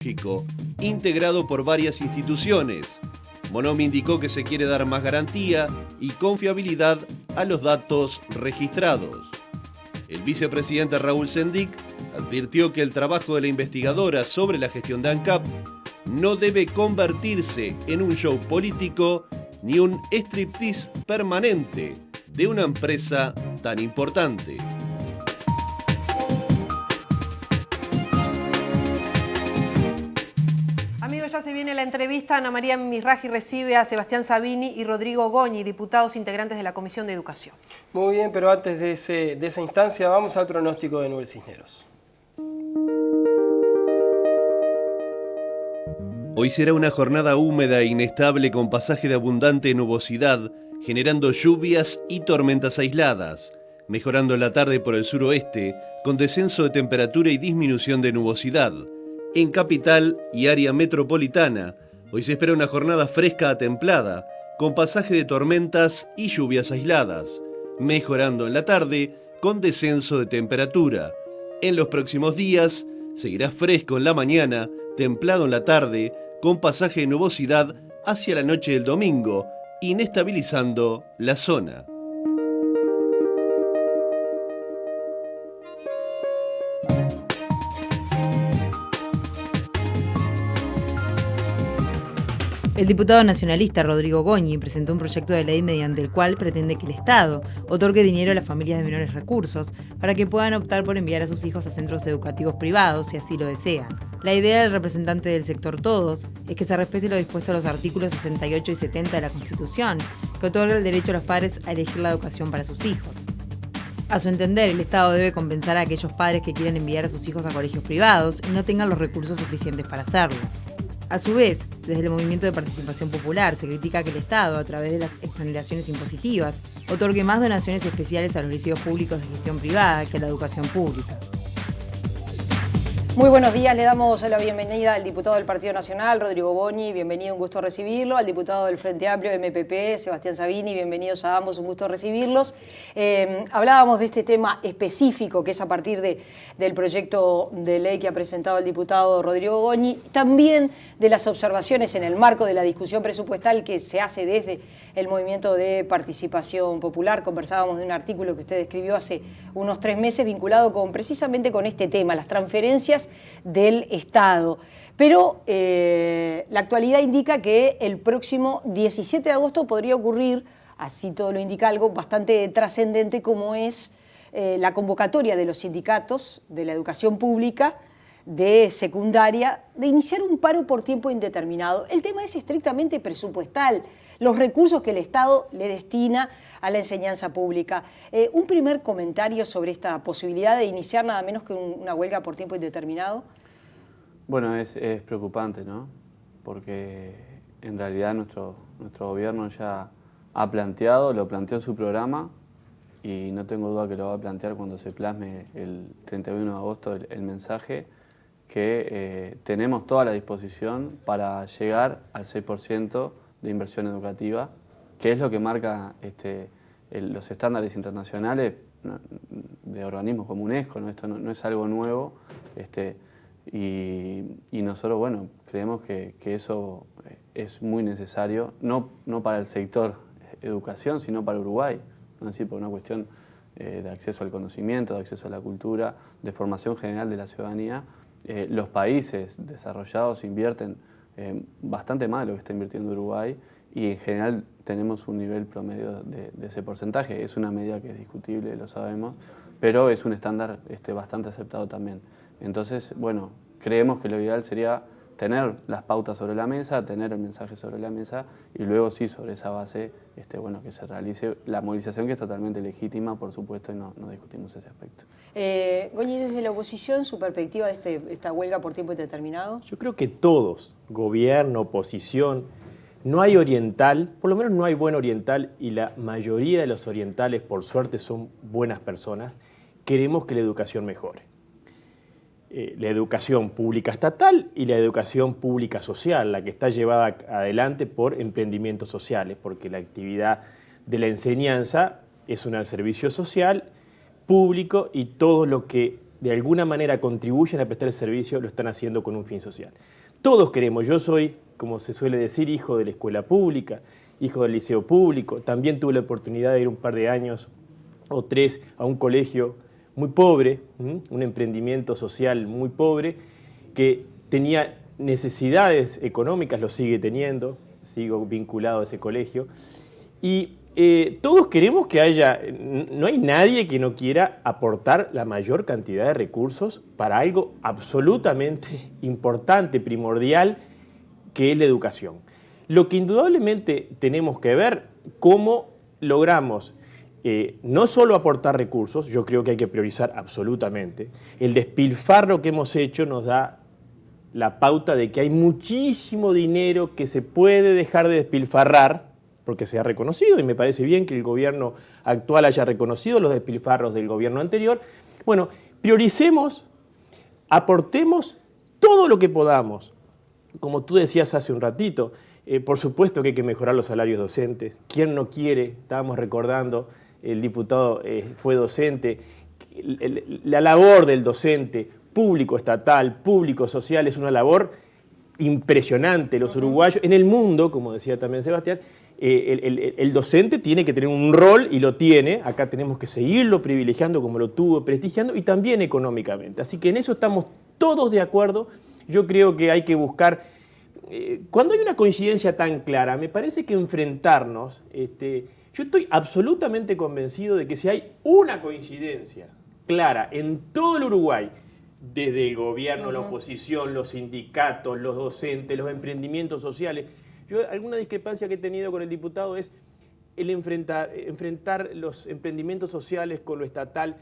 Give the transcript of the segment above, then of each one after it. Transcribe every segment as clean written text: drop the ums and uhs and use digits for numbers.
tecnológico, integrado por varias instituciones. Bonomi indicó que se quiere dar más garantía y confiabilidad a los datos registrados. El vicepresidente Raúl Sendic advirtió que el trabajo de la investigadora sobre la gestión de ANCAP no debe convertirse en un show político ni un striptease permanente de una empresa tan importante. Amigos, ya se viene la entrevista. Ana María Mizrahi recibe a Sebastián Sabini y Rodrigo Goñi, diputados integrantes de la Comisión de Educación. Muy bien, pero antes de esa instancia vamos al pronóstico de Nubel Cisneros. Hoy será una jornada húmeda e inestable con pasaje de abundante nubosidad, generando lluvias y tormentas aisladas, mejorando la tarde por el suroeste, con descenso de temperatura y disminución de nubosidad. En capital y área metropolitana, hoy se espera una jornada fresca a templada, con pasaje de tormentas y lluvias aisladas, mejorando en la tarde con descenso de temperatura. En los próximos días, seguirá fresco en la mañana, templado en la tarde, con pasaje de nubosidad hacia la noche del domingo, inestabilizando la zona. El diputado nacionalista Rodrigo Goñi presentó un proyecto de ley mediante el cual pretende que el Estado otorgue dinero a las familias de menores recursos para que puedan optar por enviar a sus hijos a centros educativos privados si así lo desean. La idea del representante del sector Todos es que se respete lo dispuesto a los artículos 68 y 70 de la Constitución, que otorga el derecho a los padres a elegir la educación para sus hijos. A su entender, el Estado debe compensar a aquellos padres que quieren enviar a sus hijos a colegios privados y no tengan los recursos suficientes para hacerlo. A su vez, desde el Movimiento de Participación Popular se critica que el Estado, a través de las exoneraciones impositivas, otorgue más donaciones especiales a los liceos públicos de gestión privada que a la educación pública. Muy buenos días, le damos la bienvenida al diputado del Partido Nacional, Rodrigo Goñi, bienvenido, un gusto recibirlo, al diputado del Frente Amplio, MPP, Sebastián Sabini, bienvenidos a ambos, un gusto recibirlos. Hablábamos de este tema específico que es a partir del proyecto de ley que ha presentado el diputado Rodrigo Goñi, también de las observaciones en el marco de la discusión presupuestal que se hace desde el Movimiento de Participación Popular. Conversábamos de un artículo que usted escribió hace unos 3 meses vinculado precisamente con este tema, las transferencias del Estado. Pero la actualidad indica que el próximo 17 de agosto podría ocurrir, así todo lo indica, algo bastante trascendente como es la convocatoria de los sindicatos de la educación pública de secundaria de iniciar un paro por tiempo indeterminado. El tema es estrictamente presupuestal, los recursos que el Estado le destina a la enseñanza pública. Un primer comentario sobre esta posibilidad de iniciar nada menos que una huelga por tiempo indeterminado. Bueno, es preocupante, ¿no? Porque en realidad nuestro gobierno ya ha planteado, lo planteó en su programa y no tengo duda que lo va a plantear cuando se plasme el 31 de agosto el mensaje que tenemos toda la disposición para llegar al 6% de inversión educativa, que es lo que marca los estándares internacionales de organismos como UNESCO, ¿no? Esto no es algo nuevo, y nosotros, bueno, creemos que eso es muy necesario, no para el sector educación, sino para Uruguay, ¿no? Es decir, por una cuestión de acceso al conocimiento, de acceso a la cultura, de formación general de la ciudadanía. Los países desarrollados invierten bastante más de lo que está invirtiendo Uruguay y en general tenemos un nivel promedio de ese porcentaje. Es una medida que es discutible, lo sabemos, pero es un estándar bastante aceptado también. Entonces, bueno, creemos que lo ideal sería tener las pautas sobre la mesa, tener el mensaje sobre la mesa y luego sí, sobre esa base, bueno, que se realice la movilización, que es totalmente legítima, por supuesto, y no discutimos ese aspecto. Goñi, desde la oposición, su perspectiva de esta huelga por tiempo indeterminado. Yo creo que todos, gobierno, oposición, no hay oriental, por lo menos no hay buen oriental, y la mayoría de los orientales, por suerte, son buenas personas, queremos que la educación mejore. La educación pública estatal y la educación pública social, la que está llevada adelante por emprendimientos sociales, porque la actividad de la enseñanza es un servicio social, público, y todo lo que de alguna manera contribuyen a prestar el servicio, lo están haciendo con un fin social. Todos queremos, yo soy, como se suele decir, hijo de la escuela pública, hijo del liceo público, también tuve la oportunidad de ir un par de años o 3 a un colegio muy pobre, un emprendimiento social muy pobre, que tenía necesidades económicas, lo sigue teniendo, sigo vinculado a ese colegio, y todos queremos que haya, no hay nadie que no quiera aportar la mayor cantidad de recursos para algo absolutamente importante, primordial, que es la educación. Lo que indudablemente tenemos que ver, cómo logramos no solo aportar recursos, yo creo que hay que priorizar absolutamente. El despilfarro que hemos hecho nos da la pauta de que hay muchísimo dinero que se puede dejar de despilfarrar, porque se ha reconocido, y me parece bien que el gobierno actual haya reconocido los despilfarros del gobierno anterior. Bueno, prioricemos, aportemos todo lo que podamos. Como tú decías hace un ratito, por supuesto que hay que mejorar los salarios docentes. ¿Quién no quiere? Estábamos recordando, el diputado fue docente. La labor del docente, público estatal, público social, es una labor impresionante. Los uruguayos, en el mundo, como decía también Sebastián, el docente tiene que tener un rol, y lo tiene. Acá tenemos que seguirlo privilegiando como lo tuvo, prestigiando, y también económicamente. Así que en eso estamos todos de acuerdo. Yo creo que hay que buscar, cuando hay una coincidencia tan clara, me parece que enfrentarnos, yo estoy absolutamente convencido de que si hay una coincidencia clara en todo el Uruguay, desde el gobierno, la oposición, los sindicatos, los docentes, los emprendimientos sociales, alguna discrepancia que he tenido con el diputado es el enfrentar los emprendimientos sociales con lo estatal.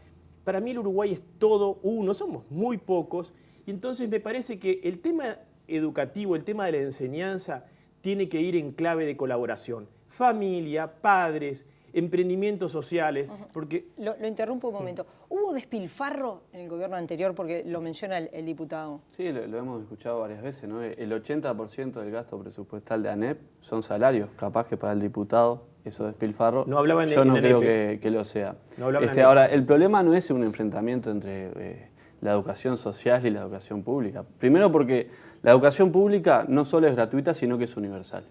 Para mí el Uruguay es todo uno, somos muy pocos, y entonces me parece que el tema educativo, el tema de la enseñanza, tiene que ir en clave de colaboración. Familia, padres, emprendimientos sociales, porque... Lo interrumpo un momento. ¿Hubo despilfarro en el gobierno anterior? Porque lo menciona el diputado. Sí, lo hemos escuchado varias veces, ¿no? El 80% del gasto presupuestal de ANEP son salarios. Capaz que para el diputado eso despilfarro, no hablaba yo no en creo ANEP. que lo sea. No hablaba Ahora, el problema no es un enfrentamiento entre la educación social y la educación pública. Primero porque la educación pública no solo es gratuita, sino que es universal,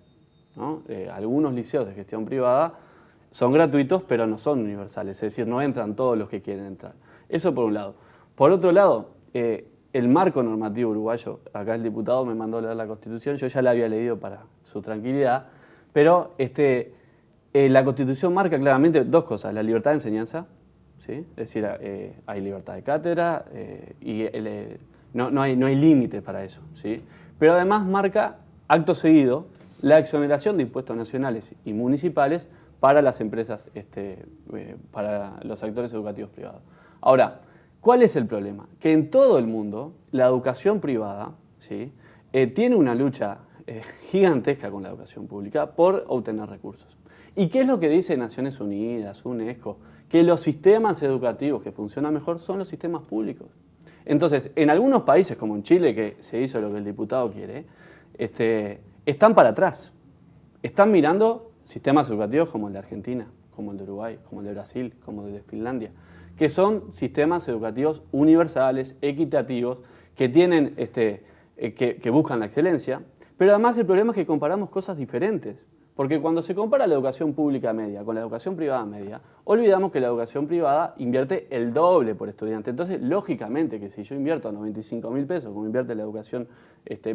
¿no? Algunos liceos de gestión privada son gratuitos, pero no son universales, es decir, no entran todos los que quieren entrar. Eso por un lado. Por otro lado, el marco normativo uruguayo, acá el diputado me mandó a leer la Constitución, yo ya la había leído para su tranquilidad, pero la Constitución marca claramente dos cosas: la libertad de enseñanza, ¿sí? Es decir, hay libertad de cátedra y no hay límites para eso, ¿sí? Pero además marca, acto seguido, la exoneración de impuestos nacionales y municipales para las empresas, para los actores educativos privados. Ahora, ¿cuál es el problema? Que en todo el mundo la educación privada, ¿sí? Tiene una lucha gigantesca con la educación pública por obtener recursos. ¿Y qué es lo que dice Naciones Unidas, UNESCO? Que los sistemas educativos que funcionan mejor son los sistemas públicos. Entonces, en algunos países, como en Chile, que se hizo lo que el diputado quiere, están para atrás. Están mirando sistemas educativos como el de Argentina, como el de Uruguay, como el de Brasil, como el de Finlandia, que son sistemas educativos universales, equitativos, que tienen, que buscan la excelencia, pero además el problema es que comparamos cosas diferentes, porque cuando se compara la educación pública media con la educación privada media, olvidamos que la educación privada invierte el doble por estudiante. Entonces, lógicamente, que si yo invierto 95.000 pesos, como invierte la educación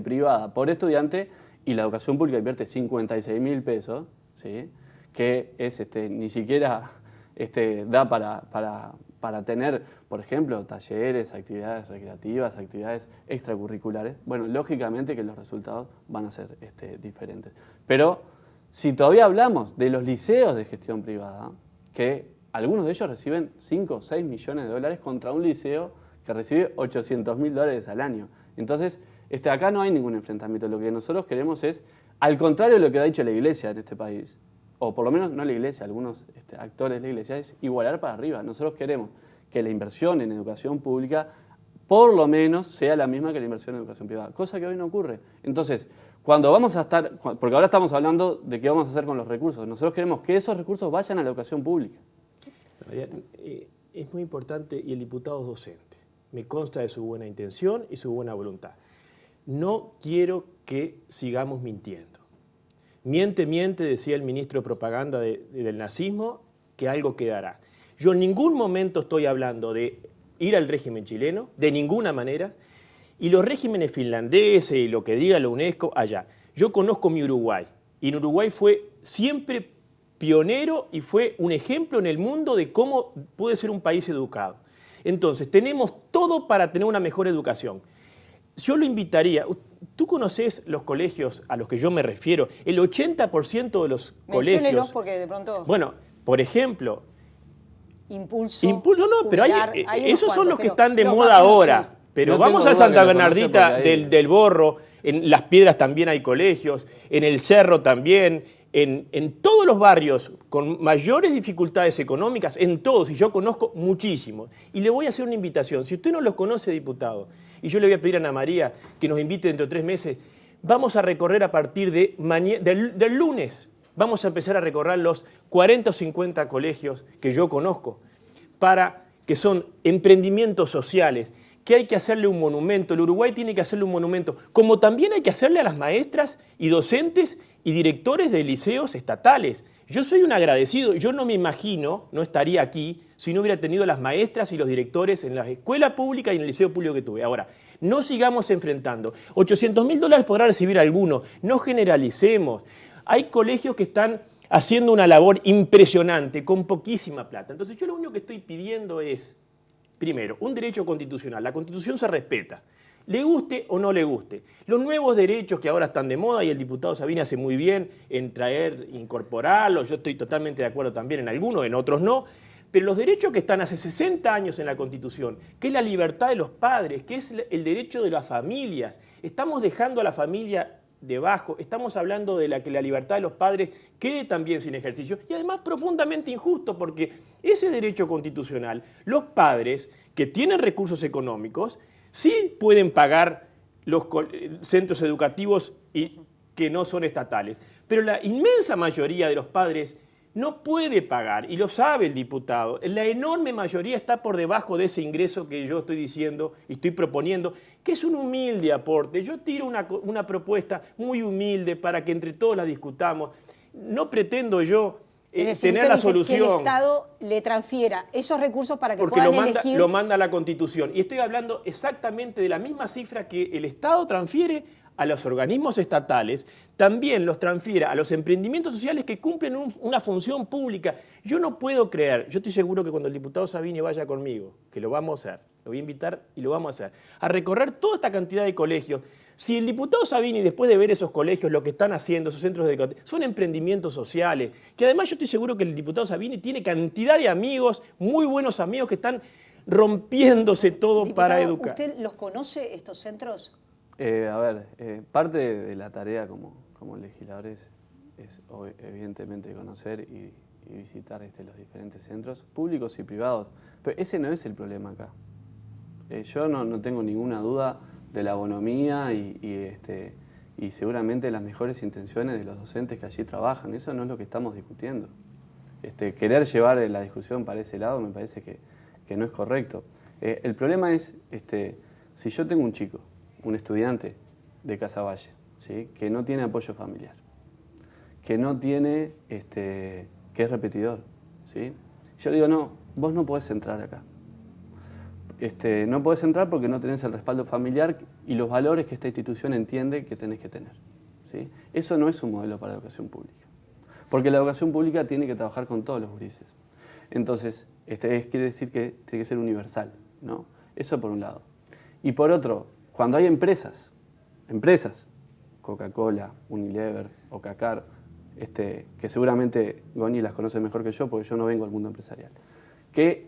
privada por estudiante, y la educación pública invierte 56.000 pesos, ¿sí? Que es, ni siquiera da para tener, por ejemplo, talleres, actividades recreativas, actividades extracurriculares. Bueno, lógicamente que los resultados van a ser diferentes. Pero si todavía hablamos de los liceos de gestión privada, que algunos de ellos reciben 5 o 6 millones de dólares contra un liceo que recibe 800.000 dólares al año. Entonces, acá no hay ningún enfrentamiento. Lo que nosotros queremos es, al contrario de lo que ha dicho la Iglesia en este país, o por lo menos no la Iglesia, algunos actores de la Iglesia, es igualar para arriba. Nosotros queremos que la inversión en educación pública por lo menos sea la misma que la inversión en educación privada, cosa que hoy no ocurre. Entonces, cuando vamos a estar, porque ahora estamos hablando de qué vamos a hacer con los recursos, nosotros queremos que esos recursos vayan a la educación pública. Es muy importante, y el diputado es docente. me consta de su buena intención y su buena voluntad. No quiero que sigamos mintiendo. Miente, miente, decía el ministro de propaganda del nazismo, que algo quedará. Yo en ningún momento estoy hablando de ir al régimen chileno, de ninguna manera, y los regímenes finlandeses y lo que diga la UNESCO, allá. Yo conozco mi Uruguay, y en Uruguay fue siempre pionero y fue un ejemplo en el mundo de cómo puede ser un país educado. Entonces, tenemos todo para tener una mejor educación. Yo lo invitaría, tú conoces los colegios a los que yo me refiero, el 80% de los colegios... porque de pronto... Bueno, por ejemplo... Impulso, no, pero hay esos son los que están de los moda vacunos, ahora. sí. Pero No vamos tengo a duda Santa que lo conoce Bernardita porque ahí- del Borro, en Las Piedras también hay colegios, en el Cerro también, en todos los barrios con mayores dificultades económicas, en todos, y yo conozco muchísimos. Y le voy a hacer una invitación, si usted no los conoce, diputado, y yo le voy a pedir a Ana María que nos invite dentro de 3 meses, vamos a recorrer a partir del lunes, vamos a empezar a recorrer los 40 o 50 colegios que yo conozco, que son emprendimientos sociales, que hay que hacerle un monumento. El Uruguay tiene que hacerle un monumento, como también hay que hacerle a las maestras y docentes y directores de liceos estatales. Yo soy un agradecido, yo no me imagino, no estaría aquí si no hubiera tenido las maestras y los directores en la escuela pública y en el liceo público que tuve. Ahora, no sigamos enfrentando. $800.000 podrá recibir alguno, no generalicemos. Hay colegios que están haciendo una labor impresionante con poquísima plata. Entonces yo lo único que estoy pidiendo es, primero, un derecho constitucional. La Constitución se respeta, le guste o no le guste. Los nuevos derechos que ahora están de moda, y el diputado Sabini hace muy bien en incorporarlos, yo estoy totalmente de acuerdo también en algunos, en otros no, pero los derechos que están hace 60 años en la Constitución, que es la libertad de los padres, que es el derecho de las familias, estamos dejando a la familia debajo, estamos hablando de que la libertad de los padres quede también sin ejercicio, y además profundamente injusto, porque ese derecho constitucional, los padres que tienen recursos económicos, sí pueden pagar los centros educativos que no son estatales, pero la inmensa mayoría de los padres no puede pagar, y lo sabe el diputado. La enorme mayoría está por debajo de ese ingreso que yo estoy diciendo y estoy proponiendo, que es un humilde aporte. Yo tiro una propuesta muy humilde para que entre todos la discutamos. No pretendo yo tener la solución. Que el Estado le transfiera esos recursos para que porque puedan elegir... lo manda la Constitución. Y estoy hablando exactamente de la misma cifra que el Estado transfiere a los organismos estatales, también los transfiere a los emprendimientos sociales que cumplen una función pública. Yo no puedo creer, yo estoy seguro que cuando el diputado Sabini vaya conmigo, que lo vamos a hacer, lo voy a invitar y lo vamos a hacer, a recorrer toda esta cantidad de colegios. Si el diputado Sabini, después de ver esos colegios, lo que están haciendo, esos centros de educación, son emprendimientos sociales, que además yo estoy seguro que el diputado Sabini tiene cantidad de amigos, muy buenos amigos, que están rompiéndose todo Diputado, para educar. ¿usted los conoce, estos centros? Parte de la tarea como legisladores es evidentemente conocer y visitar los diferentes centros públicos y privados, pero ese no es el problema acá. Yo no tengo ninguna duda de la bonomía y seguramente las mejores intenciones de los docentes que allí trabajan. Eso no es lo que estamos discutiendo. Querer llevar la discusión para ese lado me parece que no es correcto. El problema es, si yo tengo un chico, un estudiante de Casaballe, ¿sí?, que no tiene apoyo familiar, que no tiene, que es repetidor, ¿sí?, yo le digo, no, vos no podés entrar acá. No podés entrar porque no tenés el respaldo familiar y los valores que esta institución entiende que tenés que tener, ¿sí? Eso no es un modelo para la educación pública, porque la educación pública tiene que trabajar con todos los gurises. Entonces, quiere decir que tiene que ser universal, ¿no? Eso por un lado. Y por otro, cuando hay empresas, Coca-Cola, Unilever, Ocacar, que seguramente Goñi las conoce mejor que yo porque yo no vengo del mundo empresarial, que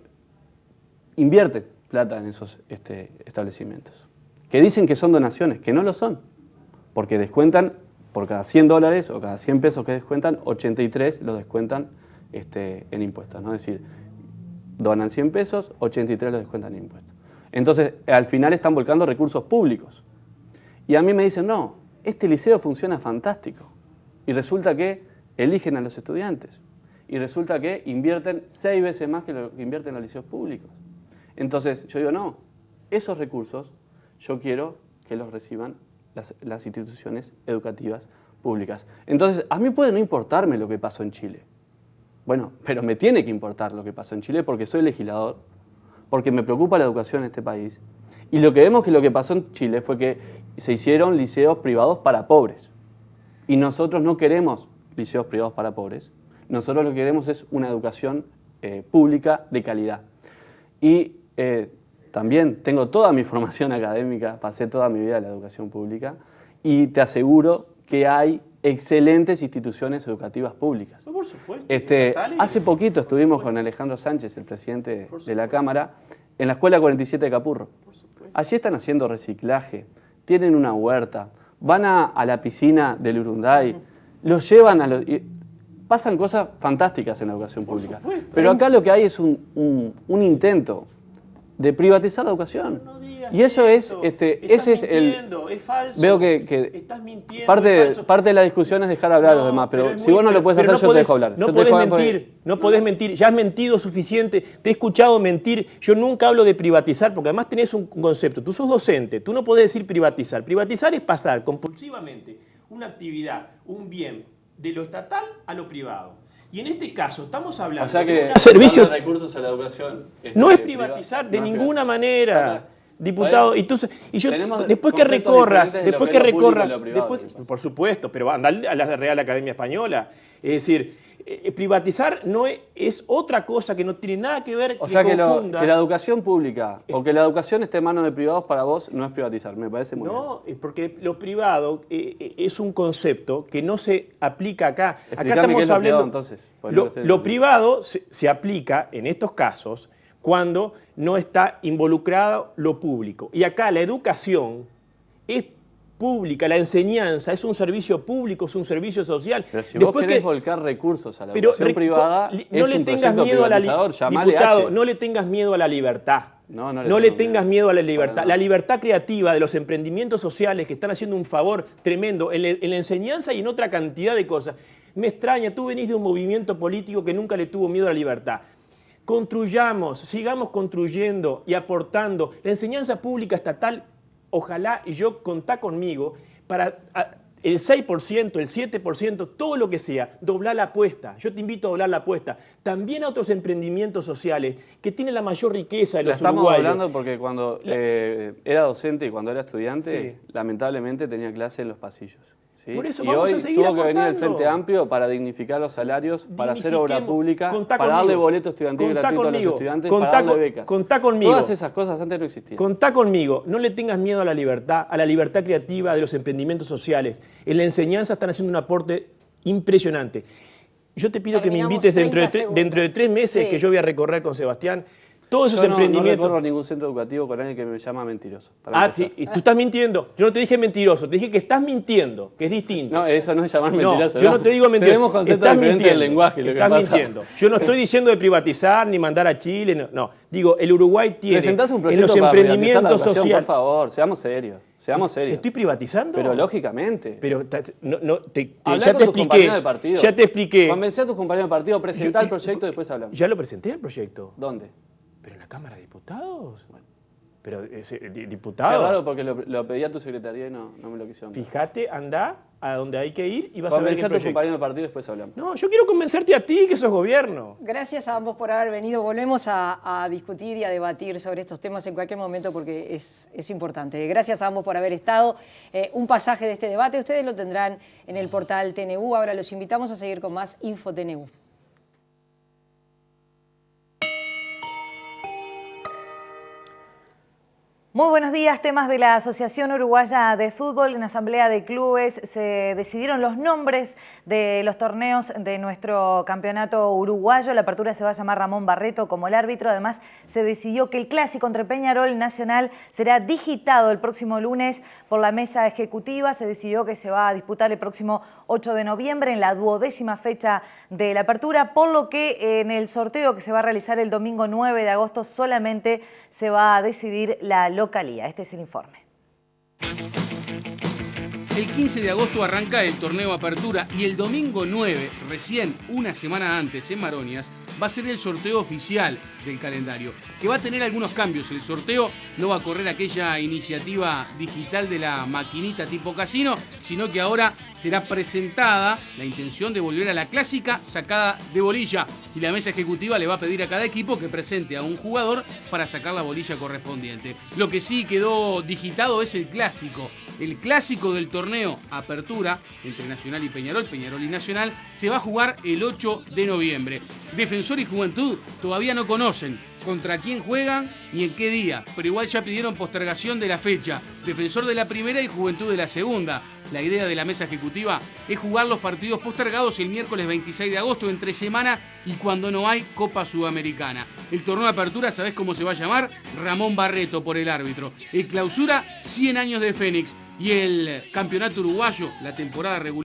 invierten plata en esos establecimientos, que dicen que son donaciones, que no lo son, porque descuentan por cada $100 o cada 100 pesos que descuentan, 83 los descuentan en impuestos, ¿no? Es decir, donan 100 pesos, 83 los descuentan en impuestos. Entonces, al final están volcando recursos públicos. Y a mí me dicen, no, este liceo funciona fantástico. Y resulta que eligen a los estudiantes. Y resulta que invierten 6 veces más que lo que invierten los liceos públicos. Entonces, yo digo, no, esos recursos yo quiero que los reciban las instituciones educativas públicas. Entonces, a mí puede no importarme lo que pasó en Chile. Bueno, pero me tiene que importar lo que pasó en Chile porque soy legislador, porque me preocupa la educación en este país. Y lo que vemos que lo que pasó en Chile fue que se hicieron liceos privados para pobres. Y nosotros no queremos liceos privados para pobres. Nosotros lo que queremos es una educación pública de calidad. Y también tengo toda mi formación académica, pasé toda mi vida en la educación pública y te aseguro que hay excelentes instituciones educativas públicas. Por supuesto. Hace poquito estuvimos con Alejandro Sánchez, el presidente de la Cámara, en la Escuela 47 de Capurro. Allí están haciendo reciclaje, tienen una huerta, van a la piscina del Urunday, los llevan a los... Pasan cosas fantásticas en la educación pública. Pero acá lo que hay es un intento de privatizar la educación. No digas y eso es, ese es falso. Veo que estás mintiendo, parte de la discusión es dejar hablar a los demás, pero si vos no lo puedes hacer, yo te dejo hablar. No podés mentir, ya has mentido suficiente, te he escuchado mentir, yo nunca hablo de privatizar, porque además tenés un concepto, tú sos docente, tú no podés decir privatizar. Privatizar es pasar compulsivamente una actividad, un bien, de lo estatal a lo privado. Y en este caso estamos hablando o sea que de servicios. Recursos a la educación. No es privatizar de ninguna manera, diputado. Y yo después que recorras, por supuesto, pero anda a la Real Academia Española. Es decir, privatizar no es otra cosa que no tiene nada que ver. O sea que la educación pública o que la educación esté en manos de privados para vos no es privatizar, me parece muy bien. No, porque lo privado es un concepto que no se aplica acá. Explícame acá estamos hablando. Privado, entonces, lo privado se aplica en estos casos cuando no está involucrado lo público. Y acá la educación es pública, la enseñanza es un servicio público, es un servicio social. Pero si vos querés volcar recursos a la educación privada, no le tengas miedo a la libertad. No le tengas miedo a la libertad. No le tengas miedo a la libertad. La libertad creativa de los emprendimientos sociales que están haciendo un favor tremendo en la enseñanza y en otra cantidad de cosas. Me extraña, tú venís de un movimiento político que nunca le tuvo miedo a la libertad. Construyamos, sigamos construyendo y aportando. La enseñanza pública estatal, ojalá, y yo contá conmigo, para el 6%, el 7%, todo lo que sea, doblar la apuesta. Yo te invito a doblar la apuesta. También a otros emprendimientos sociales que tienen la mayor riqueza de los uruguayos. Estamos hablando porque cuando era docente y cuando era estudiante, lamentablemente tenía clase en los pasillos. ¿sí? Por eso y vamos hoy a seguir tuvo que aportando. venir el Frente Amplio para dignificar los salarios, para hacer obra pública, para darle boleto estudiantil gratuito a los estudiantes, para darle becas. Contá conmigo. Todas esas cosas antes no existían. Contá conmigo. No le tengas miedo a la libertad creativa de los emprendimientos sociales. En la enseñanza están haciendo un aporte impresionante. Yo te pido que me invites dentro de 3 meses que yo voy a recorrer con Sebastián todos esos emprendimientos. No recorro ningún centro educativo con alguien que me llama mentiroso. Sí, y tú estás mintiendo. Yo no te dije mentiroso, te dije que estás mintiendo, que es distinto. No, eso no es llamar mentiroso. No, yo no te digo mentiroso. Tenemos conceptos diferentes del lenguaje. Estás mintiendo. Yo no estoy diciendo de privatizar ni mandar a Chile. No. Digo, el Uruguay tiene presentás un proyecto en los para emprendimientos sociales. Por favor, seamos serios. Seamos serios. ¿Te estoy privatizando? Pero lógicamente. Pero ya te expliqué. Ya te expliqué. Convencé a tus compañeros de partido, presentá el proyecto y después hablamos. Ya lo presenté el proyecto. ¿Dónde? Pero en la Cámara de Diputados. Pero diputado. Qué raro porque lo pedí a tu secretaría y no me lo quisieron. Fíjate, anda a donde hay que ir y vas a ver qué Convencer a tus proyecto. compañeros de partido y después hablamos. No, yo quiero convencerte a ti que sos gobierno. Gracias a ambos por haber venido. Volvemos a discutir y a debatir sobre estos temas en cualquier momento porque es importante. Gracias a ambos por haber estado. Un pasaje de este debate ustedes lo tendrán en el portal TNU. Ahora los invitamos a seguir con más Info TNU. Muy buenos días. Temas de la Asociación Uruguaya de Fútbol. En Asamblea de Clubes se decidieron los nombres de los torneos de nuestro campeonato uruguayo. La apertura se va a llamar Ramón Barreto como el árbitro. Además, se decidió que el clásico entre Peñarol Nacional será digitado el próximo lunes por la mesa ejecutiva. Se decidió que se va a disputar el próximo 8 de noviembre en la 12ª fecha de la apertura, por lo que en el sorteo que se va a realizar el domingo 9 de agosto solamente se va a decidir la localía. Este es el informe. El 15 de agosto arranca el torneo Apertura y el domingo 9, recién una semana antes en Maronias, va a ser el sorteo oficial del calendario, que va a tener algunos cambios. El sorteo no va a correr aquella iniciativa digital de la maquinita tipo casino, sino que ahora será presentada la intención de volver a la clásica sacada de bolilla, y la mesa ejecutiva le va a pedir a cada equipo que presente a un jugador para sacar la bolilla correspondiente. Lo que sí quedó digitado es el clásico del torneo Apertura entre Nacional y Peñarol, Peñarol y Nacional, se va a jugar el 8 de noviembre. Defensor y Juventud todavía no conocen contra quién juegan ni en qué día, pero igual ya pidieron postergación de la fecha. Defensor de la primera y Juventud de la segunda. La idea de la mesa ejecutiva es jugar los partidos postergados el miércoles 26 de agosto, entre semana y cuando no hay Copa Sudamericana. El torneo de apertura, ¿sabés cómo se va a llamar? Ramón Barreto por el árbitro. El clausura, 100 años de Fénix. Y el campeonato uruguayo, la temporada regular.